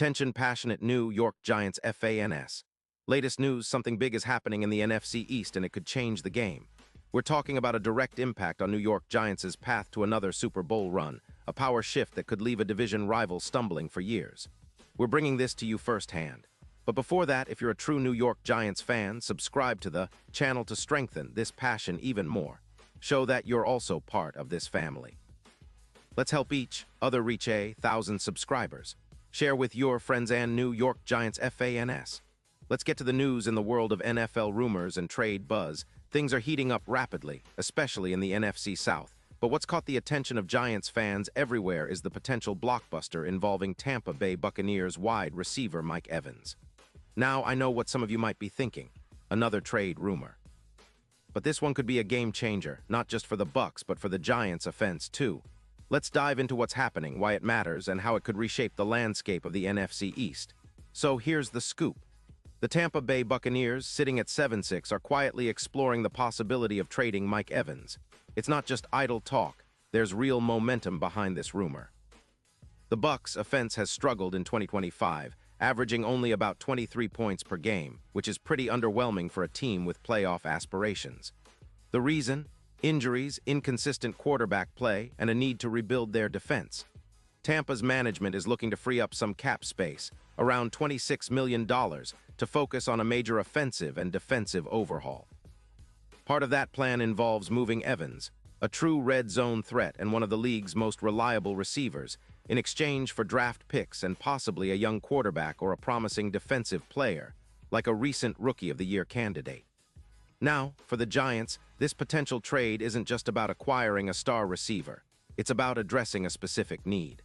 Attention passionate New York Giants fans. Latest news, something big is happening in the NFC East and it could change the game. We're talking about a direct impact on New York Giants' path to another Super Bowl run, a power shift that could leave a division rival stumbling for years. We're bringing this to you firsthand. But before that, if you're a true New York Giants fan, subscribe to the channel to strengthen this passion even more. Show that you're also part of this family. Let's help each other reach 1,000 subscribers. Share with your friends and New York Giants fans. Let's get to the news in the world of NFL rumors and trade buzz. Things are heating up rapidly, especially in the NFC South. But what's caught the attention of Giants fans everywhere is the potential blockbuster involving Tampa Bay Buccaneers wide receiver Mike Evans. Now, I know what some of you might be thinking. Another trade rumor. But this one could be a game changer, not just for the Bucks, but for the Giants' offense too. Let's dive into what's happening, why it matters, and how it could reshape the landscape of the NFC East. So here's the scoop. The Tampa Bay Buccaneers, sitting at 7-6, are quietly exploring the possibility of trading Mike Evans. It's not just idle talk. There's real momentum behind this rumor. The Bucks' offense has struggled in 2025, averaging only about 23 points per game, which is pretty underwhelming for a team with playoff aspirations. The reason? Injuries, inconsistent quarterback play, and a need to rebuild their defense. Tampa's management is looking to free up some cap space, around $26 million, to focus on a major offensive and defensive overhaul. Part of that plan involves moving Evans, a true red zone threat and one of the league's most reliable receivers, in exchange for draft picks and possibly a young quarterback or a promising defensive player, like a recent Rookie of the Year candidate. Now, for the Giants, this potential trade isn't just about acquiring a star receiver. It's about addressing a specific need.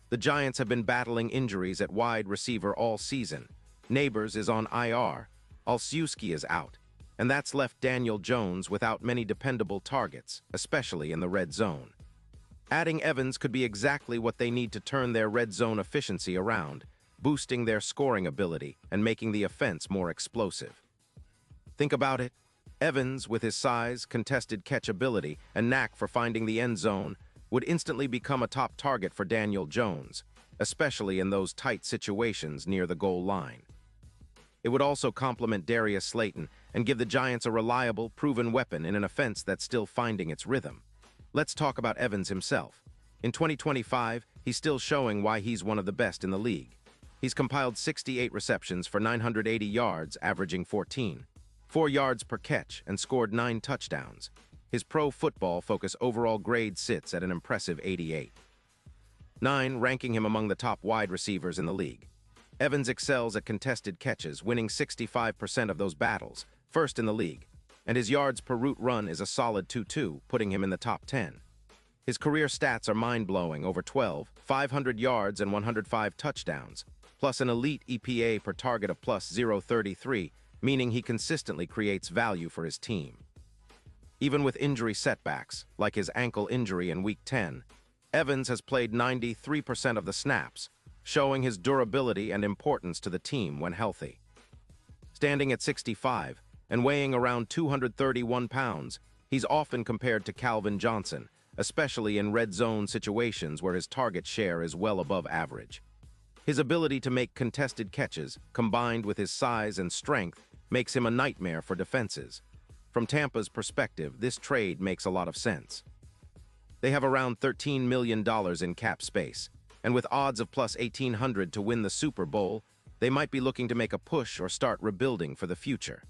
The Giants have been battling injuries at wide receiver all season. Neighbors is on IR, Olszewski is out, and that's left Daniel Jones without many dependable targets, especially in the red zone. Adding Evans could be exactly what they need to turn their red zone efficiency around, boosting their scoring ability and making the offense more explosive. Think about it. Evans, with his size, contested catch ability, and knack for finding the end zone, would instantly become a top target for Daniel Jones, especially in those tight situations near the goal line. It would also complement Darius Slayton and give the Giants a reliable, proven weapon in an offense that's still finding its rhythm. Let's talk about Evans himself. In 2025, he's still showing why he's one of the best in the league. He's compiled 68 receptions for 980 yards, averaging 4 yards per catch, and scored 9 touchdowns. His Pro Football Focus overall grade sits at an impressive 88. 9, ranking him among the top wide receivers in the league. Evans excels at contested catches, winning 65% of those battles, first in the league, and his yards per route run is a solid 2.2, putting him in the top 10. His career stats are mind-blowing, over 500 yards and 105 touchdowns, plus an elite EPA per target of plus 0.33, meaning he consistently creates value for his team. Even with injury setbacks, like his ankle injury in Week 10, Evans has played 93% of the snaps, showing his durability and importance to the team when healthy. Standing at 6'5" and weighing around 231 pounds, he's often compared to Calvin Johnson, especially in red zone situations where his target share is well above average. His ability to make contested catches, combined with his size and strength, makes him a nightmare for defenses. From Tampa's perspective, this trade makes a lot of sense. They have around $13 million in cap space, and with odds of plus 1,800 to win the Super Bowl, they might be looking to make a push or start rebuilding for the future.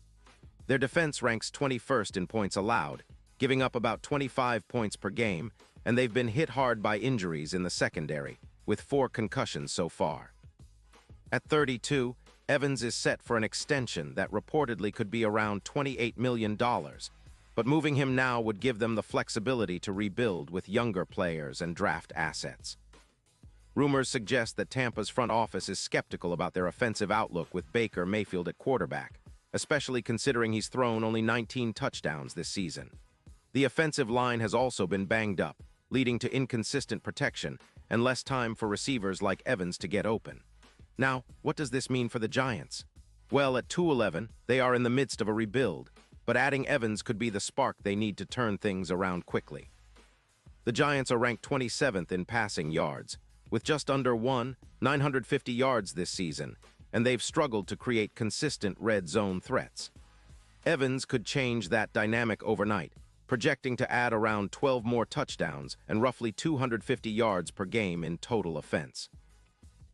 Their defense ranks 21st in points allowed, giving up about 25 points per game, and they've been hit hard by injuries in the secondary, with 4 concussions so far. At 32, Evans is set for an extension that reportedly could be around $28 million, but moving him now would give them the flexibility to rebuild with younger players and draft assets. Rumors suggest that Tampa's front office is skeptical about their offensive outlook with Baker Mayfield at quarterback, especially considering he's thrown only 19 touchdowns this season. The offensive line has also been banged up, leading to inconsistent protection and less time for receivers like Evans to get open. Now, what does this mean for the Giants? Well, at 2-11, they are in the midst of a rebuild, but adding Evans could be the spark they need to turn things around quickly. The Giants are ranked 27th in passing yards, with just under 950 yards this season, and they've struggled to create consistent red zone threats. Evans could change that dynamic overnight, projecting to add around 12 more touchdowns and roughly 250 yards per game in total offense.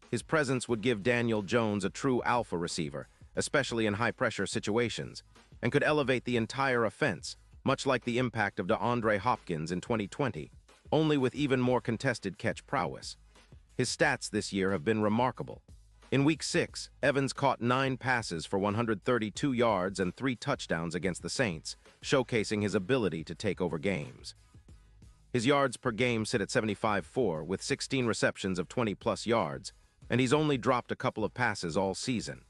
His presence would give Daniel Jones a true alpha receiver, especially in high-pressure situations, and could elevate the entire offense, much like the impact of DeAndre Hopkins in 2020, only with even more contested catch prowess. His stats this year have been remarkable. In Week 6, Evans caught 9 passes for 132 yards and 3 touchdowns against the Saints, showcasing his ability to take over games. His yards per game sit at 75.4, with 16 receptions of 20-plus yards, and he's only dropped a couple of passes all season.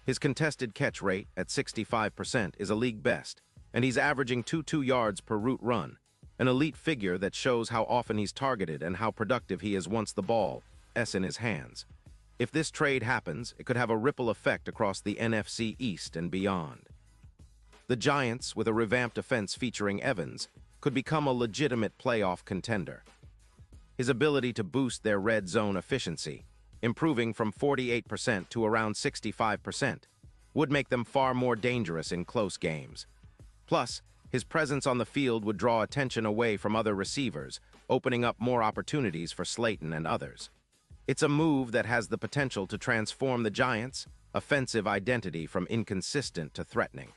His contested catch rate, at 65%, is a league best, and he's averaging 2 yards per route run, an elite figure that shows how often he's targeted and how productive he is once the ball is in his hands. If this trade happens, it could have a ripple effect across the NFC East and beyond. The Giants, with a revamped offense featuring Evans, could become a legitimate playoff contender. His ability to boost their red zone efficiency, improving from 48% to around 65%, would make them far more dangerous in close games. Plus, his presence on the field would draw attention away from other receivers, opening up more opportunities for Slayton and others. It's a move that has the potential to transform the Giants' offensive identity from inconsistent to threatening.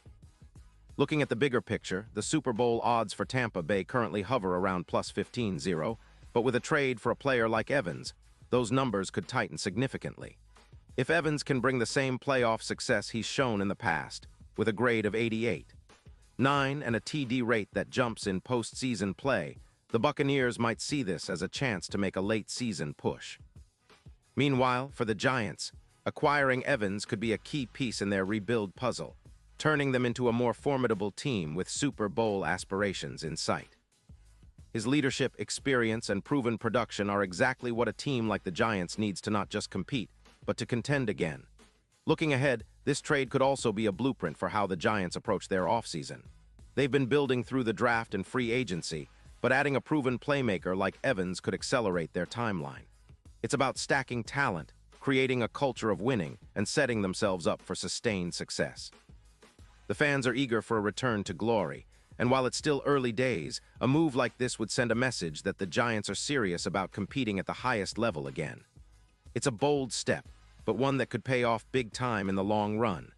Looking at the bigger picture, the Super Bowl odds for Tampa Bay currently hover around plus 15-0, but with a trade for a player like Evans, those numbers could tighten significantly. If Evans can bring the same playoff success he's shown in the past, with a grade of 88, 9 and a TD rate that jumps in postseason play, the Buccaneers might see this as a chance to make a late-season push. Meanwhile, for the Giants, acquiring Evans could be a key piece in their rebuild puzzle, turning them into a more formidable team with Super Bowl aspirations in sight. His leadership, experience, and proven production are exactly what a team like the Giants needs to not just compete, but to contend again. Looking ahead, this trade could also be a blueprint for how the Giants approach their offseason. They've been building through the draft and free agency, but adding a proven playmaker like Evans could accelerate their timeline. It's about stacking talent, creating a culture of winning, and setting themselves up for sustained success. The fans are eager for a return to glory, and while it's still early days, a move like this would send a message that the Giants are serious about competing at the highest level again. It's a bold step, but one that could pay off big time in the long run.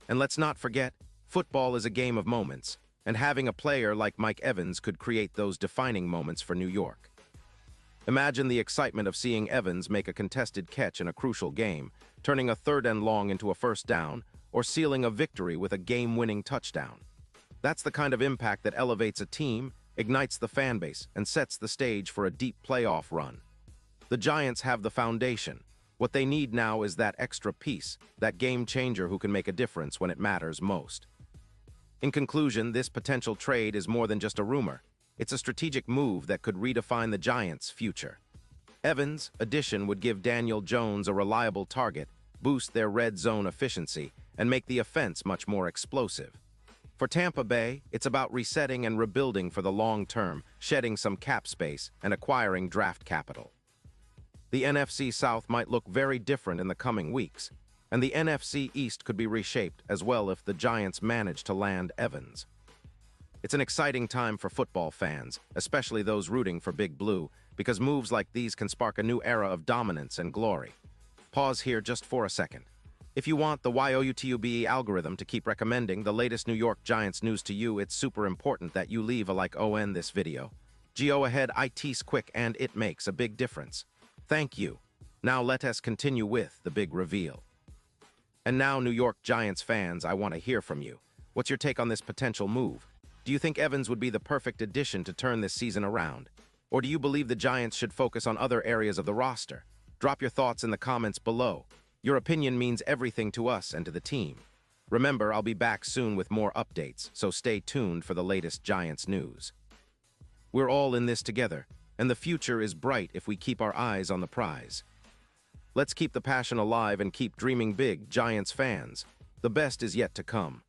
And let's not forget, football is a game of moments, and having a player like Mike Evans could create those defining moments for New York. Imagine the excitement of seeing Evans make a contested catch in a crucial game, turning a 3rd and long into a 1st down, or sealing a victory with a game-winning touchdown. That's the kind of impact that elevates a team, ignites the fan base, and sets the stage for a deep playoff run. The Giants have the foundation. What they need now is that extra piece, that game changer who can make a difference when it matters most. In conclusion, this potential trade is more than just a rumor. It's a strategic move that could redefine the Giants' future. Evans' addition would give Daniel Jones a reliable target, boost their red zone efficiency, and make the offense much more explosive. For Tampa Bay, it's about resetting and rebuilding for the long term, shedding some cap space, and acquiring draft capital. The NFC South might look very different in the coming weeks, and the NFC East could be reshaped as well if the Giants manage to land Evans. It's an exciting time for football fans, especially those rooting for Big Blue, because moves like these can spark a new era of dominance and glory. Pause here just for a second. If you want the YOUTUBE algorithm to keep recommending the latest New York Giants news to you, it's super important that you leave a like on this video. Go ahead, it's quick and it makes a big difference. Thank you. Now let us continue with the big reveal. And now, New York Giants fans, I want to hear from you. What's your take on this potential move? Do you think Evans would be the perfect addition to turn this season around? Or do you believe the Giants should focus on other areas of the roster? Drop your thoughts in the comments below. Your opinion means everything to us and to the team. Remember, I'll be back soon with more updates, so stay tuned for the latest Giants news. We're all in this together, and the future is bright if we keep our eyes on the prize. Let's keep the passion alive and keep dreaming big, Giants fans. The best is yet to come.